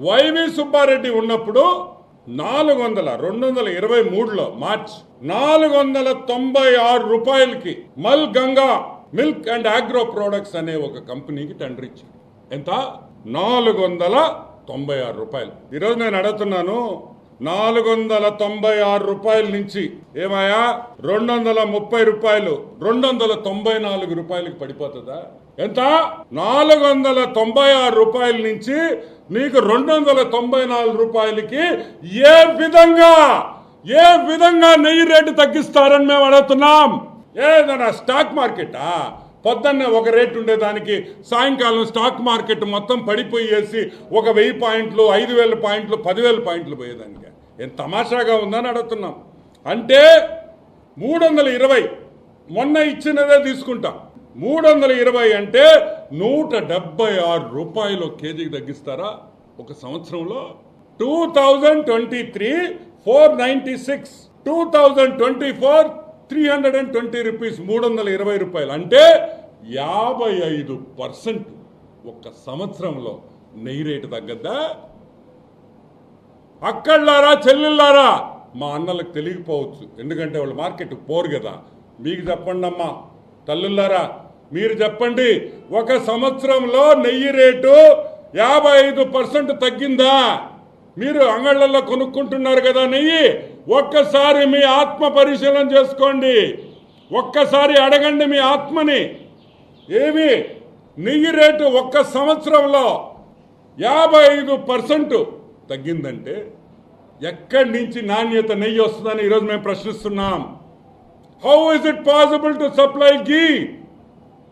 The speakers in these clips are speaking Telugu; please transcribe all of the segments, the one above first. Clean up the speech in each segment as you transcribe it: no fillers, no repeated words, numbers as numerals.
వైవి సుబ్బారెడ్డి ఉన్నప్పుడు 2023లో మార్చ్ 496 రూపాయలకి మల్ Ganga milk and agro products అనే ఒక కంపెనీకి టెండర్ ఇచ్చాడు. ఎంత? 496 రూపాయలు. ఈరోజు నేను అడుగుతున్నాను, 496 రూపాయల నుంచి ఏమయ్యా 230 రూపాయలు 294 రూపాయలకి పడిపోతుందా? ఎంత? 496 రూపాయల నుంచి నీకు 294 రూపాయలకి ఏ విధంగా నెయ్యి రేటు తగ్గిస్తారని మేము అడుగుతున్నాం. ఏదైనా స్టాక్ మార్కెటా? పొద్దున్నే ఒక రేటు ఉండేదానికి సాయంకాలం స్టాక్ మార్కెట్ మొత్తం పడిపోయేసి 1000 పాయింట్లు 5000 పాయింట్లు 10,000 పాయింట్లు పోయేదానికి ఏం తమాషాగా ఉందని అడుగుతున్నాం. అంటే 320 మొన్న ఇచ్చినదే తీసుకుంటాం. 320 అంటే 176 రూపాయలు కేజీకి తగ్గిస్తారా ఒక సంవత్సరంలో? 2023 496, 2024 320 రూపీస్, 320 రూపాయలు అంటే 55% ఒక్క సంవత్సరంలో నెయ్యి రేటు తగ్గద్దా? అక్కడ్లారా చెల్లెళ్ళారా, మా అన్నలకు తెలియకపోవచ్చు, ఎందుకంటే వాళ్ళు మార్కెట్ పోరు కదా. మీకు చెప్పండి అమ్మా తల్లులారా, మీరు చెప్పండి, ఒక సంవత్సరంలో నెయ్యి రేటు 55% తగ్గిందా? మీరు అంగళ్ళల్లో కొనుక్కుంటున్నారు కదా నెయ్యి, ఒక్కసారి మీ ఆత్మ పరిశీలన చేసుకోండి. ఒక్కసారి అడగండి మీ ఆత్మని. ఏమి నెయ్యి రేటు ఒక్క సంవత్సరంలో 55% తగ్గిందంటే ఎక్కడి నుంచి నాణ్యత నెయ్యి వస్తుందని ఈరోజు మేము ప్రశ్నిస్తున్నాం. How is it possible to supply ghee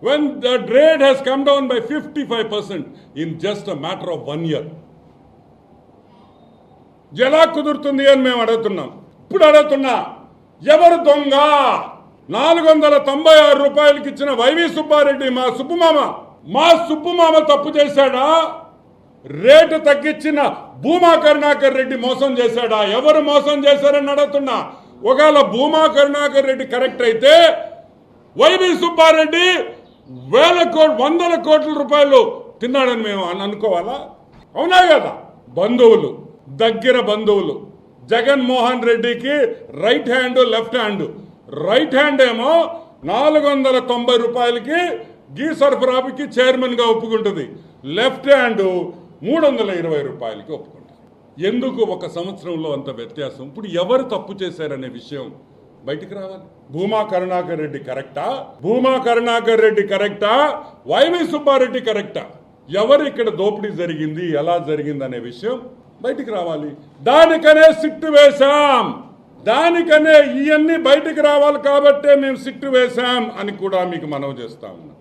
when the rate has come down by 55% in just a matter of 1 year? ఎలా కుదురుతుంది అని మేము అడుగుతున్నాం. ఇప్పుడు అడుగుతున్నా, ఎవరు దొంగ? 496 రూపాయలకి ఇచ్చిన వైవి సుబ్బారెడ్డి మా సుబ్బుమామ తప్పు చేశాడా? రేటు తగ్గించిన భూమా కరుణాకర్ రెడ్డి మోసం చేశాడా? ఎవరు మోసం చేశారని అడుగుతున్నా. ఒకవేళ భూమా కరుణాకర్ రెడ్డి కరెక్ట్ అయితే వైవి సుబ్బారెడ్డి 100 కోట్ల రూపాయలు తిన్నాడని మేము అనుకోవాలా? అవునా కదా? బంధువులు, దగ్గర బంధువులు, జగన్మోహన్ రెడ్డికి right hand left hand. Right hand ఏమో 490 రూపాయలకి ఘీ సరఫరాకి చైర్మన్ గా ఒప్పుకుంటుంది, లెఫ్ట్ హ్యాండ్ 320 రూపాయలకి ఒప్పుకుంటుంది. ఎందుకు ఒక సంవత్సరంలో అంత వ్యత్యాసం? ఇప్పుడు ఎవరు తప్పు చేశారనే విషయం బయటికి రావాలి. భూమా కరుణాకర్ రెడ్డి కరెక్టా? వైవి సుబ్బారెడ్డి కరెక్టా? ఎవరు ఇక్కడ దోపిడీ జరిగింది, ఎలా జరిగింది అనే విషయం బయటికి రావాలి. దానికనే సిట్టు వేశాం. దానికనే ఇవన్నీ బయటికి రావాలి కాబట్టే మేము సిట్టు వేశాం అని కూడా మీకు మనవి చేస్తా ఉన్నాం.